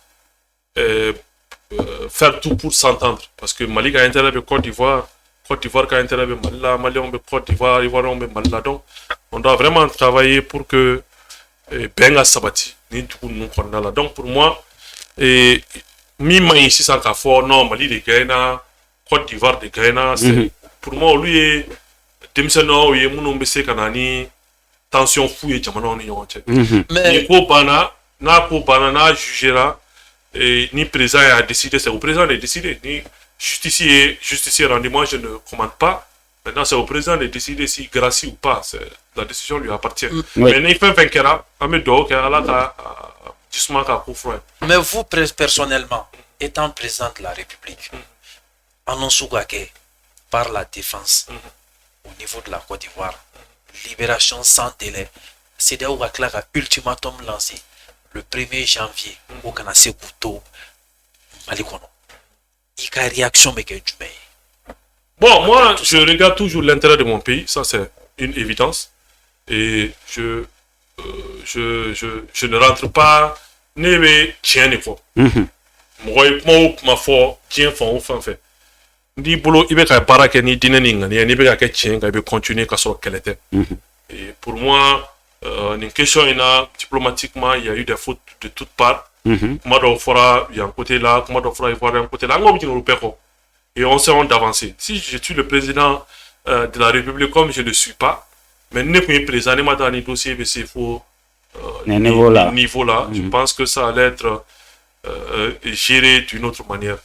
faire tout pour s'entendre parce que Mali a intérêt de Côte d'Ivoire a intérêt de Mali, Mali on Côte d'Ivoire, Ivoire on Mali là, donc on doit vraiment travailler pour que Benga Sabati donc pour moi ici sans qu'à fort non Mali de Gaïna Côte d'Ivoire de Gaïna pour moi lui démissionnaire il mon mbc kanani tension fou et jamano ni yonche mais ko bana na jugera et ni président a décidé c'est au président de décider ni justicier rendu moi je ne commande pas. Maintenant, c'est au président de décider si gracie ou pas. La décision lui appartient. Mais il fait vainqueur. Mais vous, personnellement, étant président de la République, annonce par la défense au niveau de la Côte d'Ivoire. Libération sans délai. C'est là où un ultimatum lancé le 1er janvier au Canada Couteau Malikono. Il y a réaction mais que du Bon, moi, je regarde toujours l'intérêt de mon pays, ça c'est une évidence. Et je ne rentre pas ne tiens ni quoi. Moi, ma foi, tiens fond fait. Ni boulot, il va pas que ni dîner ni va que tiens, il va continuer qu'à ce qu'elle était. Et pour moi, une question diplomatiquement, il y a eu des fautes de toutes parts. Comment on fera, il y a un côté là, comment on fera, il y a un côté là. Et on s'est d'avancer. Si je suis le président de la République, comme je ne le suis pas, mais ne pas président, dans les dossiers, mais c'est faux. Niveau là, je pense que ça allait être géré d'une autre manière.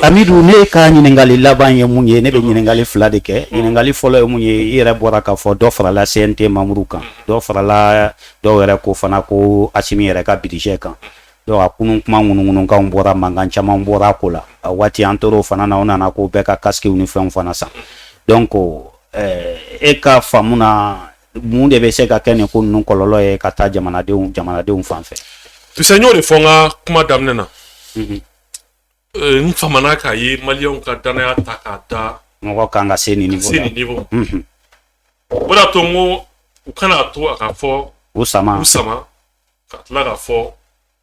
Amidou ne ka ɲiningali laban ye mun ye ne bɛ ɲiningali fila de kɛ ɲiningali fɔlɔ ye mun ye I yɛrɛ bɔra k'a fɔ dɔ farala CNT mamuru kan dɔ farala dɔw yɛrɛ ko fana ko Asimi yɛrɛ ka budget kan donc a kunun kuma ŋunuŋunukanw bɔra mankan caman bɔra a ko la a waati an tor'o fana na o nana ko bɛɛ ka casquew ni fɛnw fana san donc e ka faamu na mun de bɛ se ka kɛ nin ko ninnu kɔlɔlɔ ye ka taa jamanadenw fan fɛ. Tu sais, nous, les fonds, comment d'amener na? Nous famana ka ye Maliens ka danaya ta ka da. Mɔgɔ kan ka se nin niveau la. Se nin niveau. O da to ngo u kana to a ka fɔ Usama ka tila ka fɔ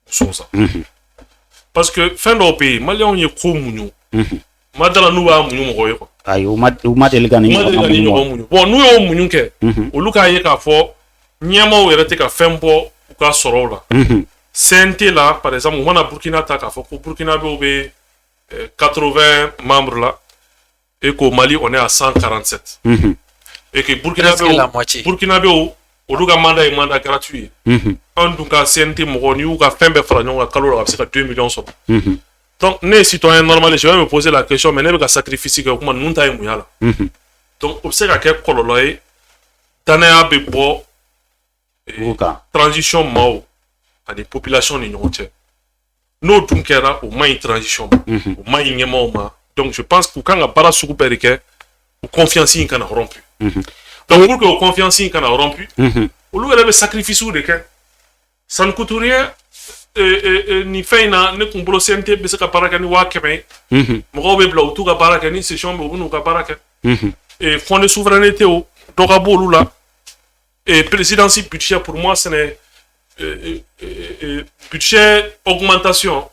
Sosa. Parce que fɛn dɔw bɛ yen Maliens ye ko muɲu. Ma dala n'u b'a muɲu mɔgɔ ye quoi. Ayi u ma deli ka ni ɲɔgɔn muɲu. Bon n'u y'o muɲu kɛ olu k'a ye k'a fɔ ɲɛmaaw yɛrɛ tɛ ka fɛn bɔ u ka sɔrɔw la. CNT là par exemple on a Burkina ta k'a fɔ ko Burkina bɛ 80 membres là et qu'au Mali on est à 147 et que Burkina bɛ olu ka mandat est mandat gratuit an dun ka CNT mɔgɔ ni y'u ka fɛn bɛɛ fara ɲɔgɔn kan kalo la a bɛ se ka 2 millions sɔrɔ donc ne ye citoyen normal je vais me poser la question mais ne bɛ ka sacrifice kɛ o kuma ninnu ta ye mun y'a la donc o bɛ se ka kɛ kɔlɔlɔ ye danaya bɛ bɔ transition maaw ani population ni ɲɔgɔn cɛ n'o dun kɛra o man ɲi transition ma o man ɲi ɲɛmaaw ma donc je pense k'u kan ka baara sugu bɛɛ de kɛ o confiance in kana rompu donc pour que o confiance in kana rompu olu yɛrɛ bɛ sacrifice de kɛ ça ne coûte rien ni fɛn in na ne kun bolo CNT bɛ se ka baara kɛ ni 100,000 ye mɔgɔw bɛ bila u t'u ka baara kɛ ni session bɛ u bɛ n'u ka baara kɛ et fonds de souveraineté o dɔ ka bɔ olu la et présidence budget pour moi ce n'est budget augmentation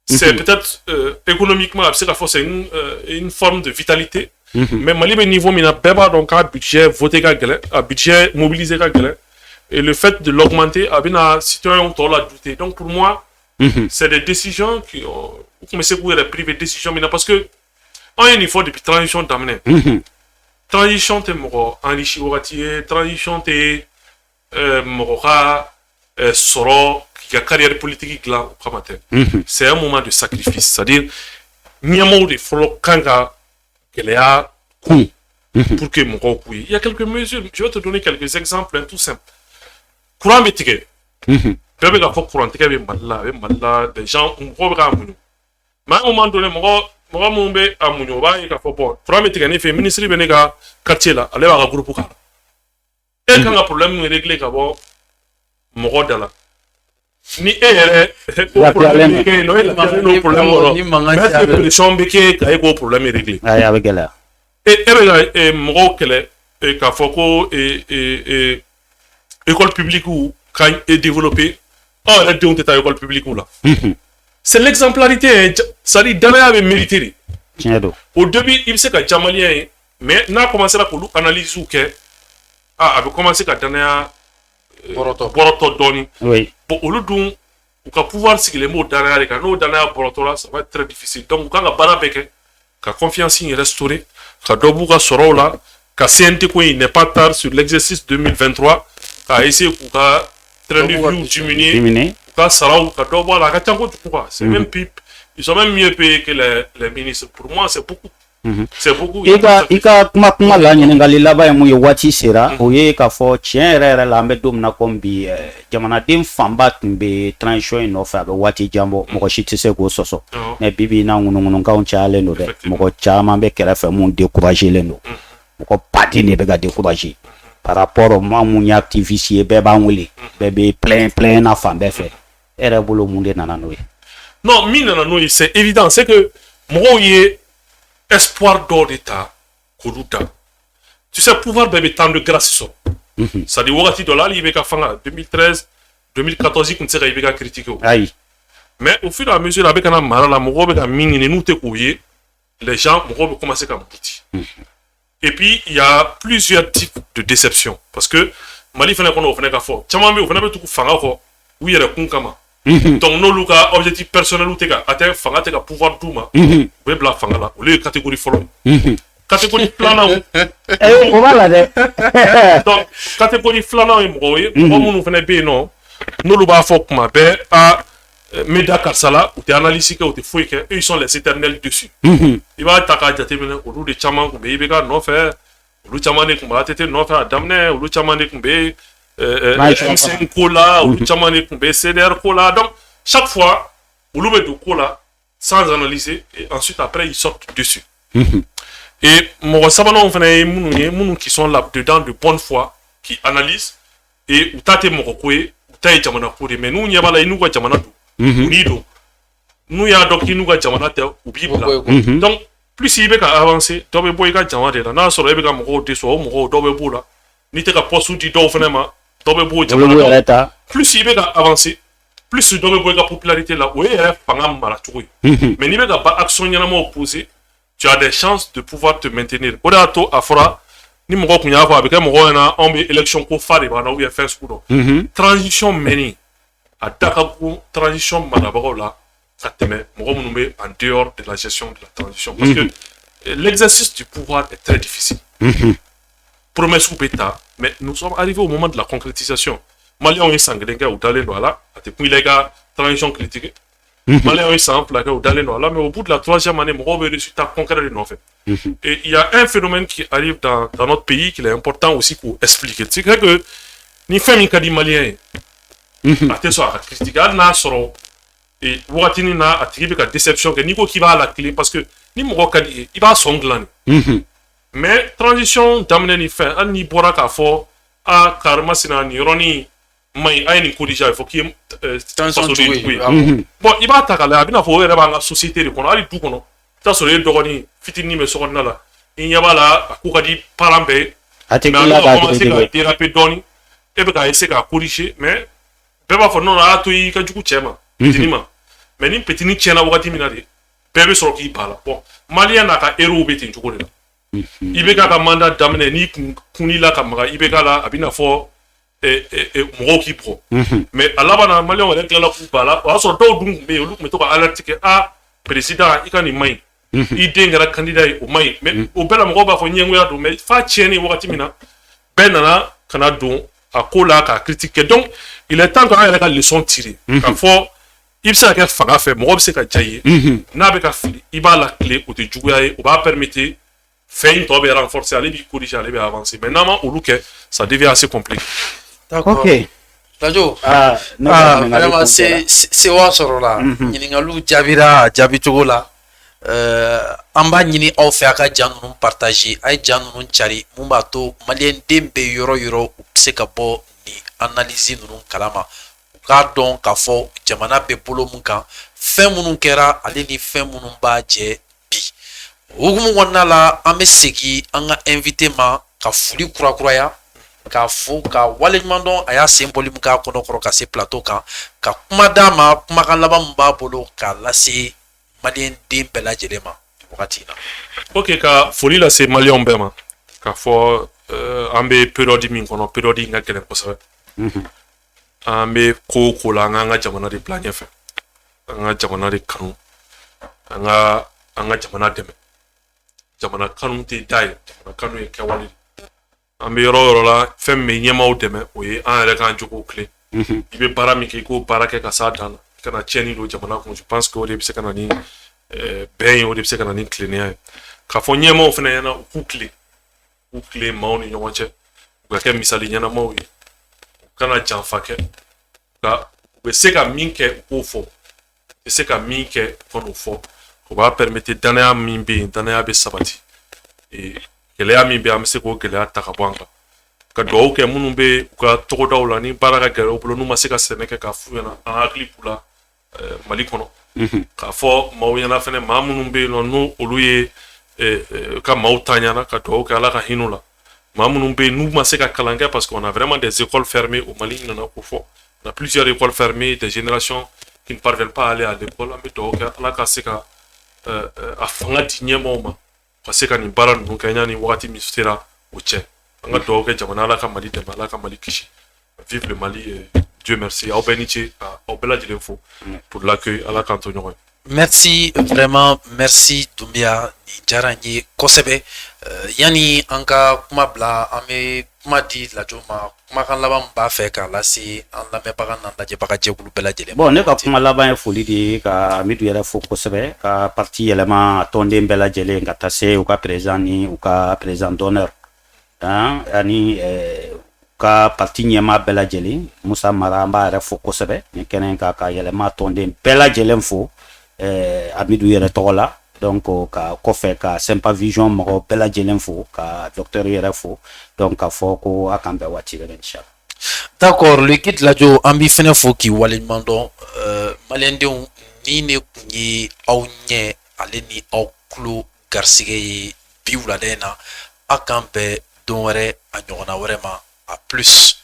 c'est peut-être économiquement c'est une forme de vitalité mais Mali be niveau mina beba donc un budget voté un budget mobilisé et le fait de l'augmenter abina citoyen on la douter donc pour moi c'est des décisions qui comme c'est pour les privés décisions mais parce que on a un niveau depuis transition d'amener transition te moro enrichi oratier transition te moro soro qui a carrière politique là c'est un moment de sacrifice c'est-à-dire niamo de folo kanga kelea pour que mon il y a quelques mesures je vais te donner quelques exemples tout simples courant métier bébé la fois courant métier malala des gens on programme mais à un moment donné mon mombe amunyo ba il a fait bon courant métier ne fait ministre benega quartier là aller à groupe ka et quand un problème réglé d'abord mɔgɔ da la ni e yɛrɛ problème kɛ no e problème mais solution bɛ kɛ ka e k'o problème régler ayi a bɛ gɛlɛya e bɛ ka mɔgɔw kɛlɛ k'a fɔ ko école publique ka développer aw yɛrɛ denw tɛ taa école publique la c'est l'exemplarité c'est-à-dire danaya bɛ mériter de tiɲɛ don au début i bɛ se ka diya maliyɛn ye mais n'a commencé k'olu analyse kɛ a bɛ commencer ka danaya bɔrɔtɔ dɔɔni bon olu dun u ka pouvoir sigilen b'o danaya de kan n'o danaya bɔrɔtɔ la ça va être très difficile donc u kan ka baara bɛɛ kɛ ka confiance in restaurer ka dɔ b'u ka sɔrɔw la ka CNT ko in n'est pas tard sur l'exercice 2023 ka essayer k'u ka train de vie diminuer u ka saraw ka dɔ bɔ a la a ka ca kojugu quoi c'est même pire ils sont même mieux payés que les ministres pour moi c'est beaucoup c'est beaucoup. Ika kuma la ɲininkali laban ye mun ye waati sera o ye k'a fɔ tiɲɛ yɛrɛ la an bɛ don min na komi bi jamanaden fanba tun bɛ transition in nɔfɛ a bɛ waati jan bɔ mɔgɔ si tɛ se k'o sɔsɔ mais bibi n'a ŋunuŋunukanw cayalen don dɛ mɔgɔ caman bɛ kɛrɛfɛ mun découragélen don mɔgɔ baden de bɛ ka décourager par rapport ma mun ye activiste ye bɛɛ b'an wele bɛɛ bɛ plein na fan bɛɛ fɛ e yɛrɛ bolo mun de nana n'o ye. Non, min nana n'o ye c'est évident c'est que mɔgɔw ye espoir dɔ de ta k'olu da tu sais pouvoir bɛɛ bɛ temps de grâce sɔrɔ c'est à dire wagati dɔ la hali i bɛ ka fanga 2013 2014 i kun tɛ se ka i bɛ ka critiquer o ayi mais au fur et à mesure a bɛ ka na mara la mɔgɔw bɛ ka min ɲini n'u tɛ k'o ye les gens mɔgɔw bɛ commencer ka muruti et puis il y a plusieurs types de déception parce que Mali fɛnɛ kɔnɔ o fɛnɛ ka fɔ caman bɛ o fɛnɛ bɛ tugu fanga kɔ u yɛrɛ kun kama donc n'olu ka objectif personnel tɛ ka a tɛ fanga tɛ ka pouvoir d'u ma u bɛ bila fanga la olu ye catégorie fɔlɔ ye catégorie filanan o b'a la dɛ donc catégorie filanan ye mɔgɔw ye mɔgɔ minnu fɛnɛ bɛ yen nɔ n'olu b'a fɔ kuma bɛɛ a n bɛ da karisa la u tɛ analyse kɛ u tɛ foyi kɛ eux ils sont les éternels dessus i b'a ta k'a jateminɛ olu de caman tun bɛ IBK nɔfɛ olu caman de tun bɛ ATT nɔfɛ a daminɛ olu caman de tun bɛ M5 ko la olu caman de tun bɛ CDR ko la donc chaque fois olu bɛ don ko la sans analyser et ensuite après ils sortent dessus et mɔgɔ sabananw fana ye minnu qui sont là dedans de bonne foi qui analysent et u ta tɛ mɔgɔ ko ye u ta ye jamana ko de mais n'u ɲɛ b'a la i n'u ka jamana don u n'i don n'u y'a dɔn k'i n'u ka jamana tɛ u b'i bila donc plus i bɛ ka avancer dɔ bɛ bɔ i ka jama de la n'a sɔrɔ e bɛ ka mɔgɔw de sɔrɔ o mɔgɔw dɔ bɛ b'o la n'i tɛ ka poste di dɔw fana ma dɔ bɛ b'o jamana la plus i bɛ ka avancer plus dɔ bɛ bɔ i ka popularité la o ye yɛrɛ fanga mara cogo ye mais n'i bɛ ka ba action ɲɛnamaw poser tu as des chances de pouvoir te maintenir o de y'a to a fɔra ni mɔgɔ kun y'a fɔ a bɛ kɛ mɔgɔw ɲɛna anw bɛ élection ko fa de b'an na ou bien fɛn sugu dɔ transition mɛnni a da ka bon transition marabagaw la ka tɛmɛ mɔgɔ minnu bɛ en dehors de la gestion de la transition parce que l'exercice du pouvoir est très difficile promesses bɛ ta mais nous sommes arrivés au moment de la concrétisation maliyɛnw ye san kelen kɛ u dalen don a la a tɛ kun i la i ka transition critiquer maliyɛnw ye san fila kɛ u dalen don a la mais au bout de la troisième année mɔgɔw bɛ résultat concret de nɔfɛ et il y a un phénomène qui arrive dans notre pays qu'il est important aussi pour expliquer c'est que ni fɛn min ka di maliyɛn ye a tɛ sɔn a ka critiquer hali n'a sɔrɔ wagatinin na a tigi bɛ ka déception kɛ n'i ko k'i b'a la tilen parce que ni mɔgɔ ka di ye i b'a sɔn dilan de mais transition daminɛ ni fɛn hali n'i bɔra k'a fɔ a carrément sina nin yɔrɔnin man ɲi a ye nin corriger a bɛ fɔ k'i ye fasoden jugu ye bon i b'a ta k'a lajɛ a bɛna fɔ o yɛrɛ b'an ka société de kɔnɔ hali du kɔnɔ i bɛ taa sɔrɔ e dɔgɔnin fitinin bɛ sokɔnɔna la i ɲɛ b'a la a ko ka di parent bɛɛ ye mais a bɛ ka commencer ka déraper dɔɔnin e bɛ ka essayer k'a corriger mais bɛɛ b'a fɔ non a y'a to i ka jugu cɛ ma petini ma mais ni petini tiɲɛna wagati min na de bɛɛ bɛ sɔrɔ k'i ba la bon maliyɛn n'a ka héros bɛ ten cogo de la IBK ka mandat daminɛ n'i kun'i la ka maga IBK la a bɛ na fɔ mɔgɔw k'i bugɔ mais a laban na maliyɛnw yɛrɛ tilala k'u ba la o y'a sɔrɔ dɔw dun tun bɛ yen olu tun bɛ to ka alerte kɛ a président i ka nin man ɲi i den kɛra candidat ye o man ɲi mais o bɛɛ la mɔgɔw b'a fɔ ɲɛngoya don mais f'a tiɲɛni wagati min na bɛɛ nana ka na don a ko la k'a critiquer donc il est temps k'an yɛrɛ ka leçon tirer k'a fɔ i bɛ se ka kɛ fanga fɛ mɔgɔ bɛ se ka diya i ye n'a bɛ ka fili i b'a la tile o tɛ juguya ye o b'a permettre fɛn in tɔ bɛ renforcer ale b'i corriger ale bɛ avancer mais n'an ma olu kɛ ça devient assez compliqué. D'accord. Ok. Radio. Vraiment c'est wa sɔrɔ la ɲininkaliw jaabira a jaabi cogo la an b'a ɲini aw fɛ a ka ja ninnu partager a ye ja ninnu cari mun b'a to maliyɛnden bɛ yɔrɔ yɔrɔ u bɛ se ka bɔ nin analyse ninnu kalama u k'a dɔn k'a fɔ jamana bɛ bolo mun kan fɛn minnu kɛra ale ni fɛn minnu b'a jɛ bi hukumu kɔnɔna la an bɛ segin an ka invité ma ka foli kurakuraya k'a fo ka waleɲuman dɔn a y'a sen bɔli min k'a kɔnɔkɔrɔ ka se plateau kan ka kuma d'a ma kumakan laban min b'a bolo k'a lase maliyɛnden bɛɛ lajɛlen ma wagati in na. Ok ka foli lase maliyɛnw bɛɛ ma k'a fɔ an bɛ période min kɔnɔ période in ka gɛlɛn kosɛbɛ an bɛ ko o ko la an k'an ka jamana de bila ɲɛfɛ an ka jamana de kanu an ka jamana dɛmɛ jamana kanu tɛ da ye jamana kanu ye kɛwale de an bɛ yɔrɔ o yɔrɔ la fɛn min bɛ ɲɛmaaw dɛmɛ o ye an yɛrɛ k'an jogo tilen i bɛ baara min kɛ i k'o baara kɛ ka s'a dan na i kana tiɲɛni don jamana kun je pense que o de bɛ se ka na ni bɛn ye o de bɛ se ka na ni tilennenya ye k'a fɔ ɲɛmaaw fana ɲɛna u k'u tile maaw ni ɲɔgɔn cɛ u ka kɛ misali ɲɛnamaw ye u kana janfa kɛ nka u bɛ se ka min kɛ u k'o fɔ u bɛ se ka min kɛ u kan'o fɔ o b'a permettre danaya min bɛ yen danaya bɛ sabati gɛlɛya min bɛ yen an bɛ se k'o gɛlɛya ta ka bɔ an kan ka dugawu kɛ minnu bɛ u ka togodaw la ni baara ka gɛlɛ u bolo n'u ma se ka sɛnɛ kɛ k'a f'u ɲɛna an hakili b'u la Mali kɔnɔ k'a fɔ maaw ɲɛna fɛnɛ maa minnu bɛ yen nɔ n'u olu ye ka maaw ta ɲɛna ka dugawu kɛ ala ka hinɛ u la maa minnu bɛ yen n'u ma se ka kalan kɛ parce qu'on a vraiment des écoles fermées au Mali nana ko fɔ on a plusieurs écoles fermées des générations qui ne parviennent pas à aller à l'école an bɛ dugawu kɛ ala ka se ka a fanga di ɲɛmaaw ma ka se ka nin baara ninnu kɛ yanni wagati min sera o cɛ an ka dugawu kɛ jamana ala ka Mali dɛmɛ ala ka Mali kisi vive le Mali Dieu merci aw bɛɛ ni ce ka aw bɛɛ lajɛlen fo pour l'accueil ala k'an to ɲɔgɔn ye. Merci vraiment, merci Doumbia ni diyara n ye kosɛbɛ yani an ka kuma bila an bɛ kuma di Lajo ma kumakan laban min b'a fɛ k'a lase an lamɛnbaga n'an lajɛbaga jɛkulu bɛɛ lajɛlen. Bon ne ka kuma laban ye foli de ye ka Amidu yɛrɛ fo kosɛbɛ ka parti yɛlɛma a tɔnden bɛɛ lajɛlen ka taa se u ka président ni u ka président d'honneur ani ka parti ɲɛmaa bɛɛ lajɛlen Musa Mara an b'a yɛrɛ fo kosɛbɛ ni kɛnɛ ka yɛlɛma a tɔnden bɛɛ lajɛlen fo Amidu yɛrɛ tɔgɔ la donc ka kɔfɛ ka Sempa Vision mɔgɔ bɛɛ lajɛlen fo ka docteur yɛrɛ fo donc ka fɔ ko a kan bɛɛ waati wɛrɛ inchallah. D'accord, le guide Lajo an b'i fɛnɛ fo k'i waleɲuman dɔn maliyɛndenw ni ne kun ye aw ɲɛ ale ni aw tulo garisɛgɛ ye bi wulada in na a kan bɛn don wɛrɛ a ɲɔgɔnna wɛrɛ ma a plus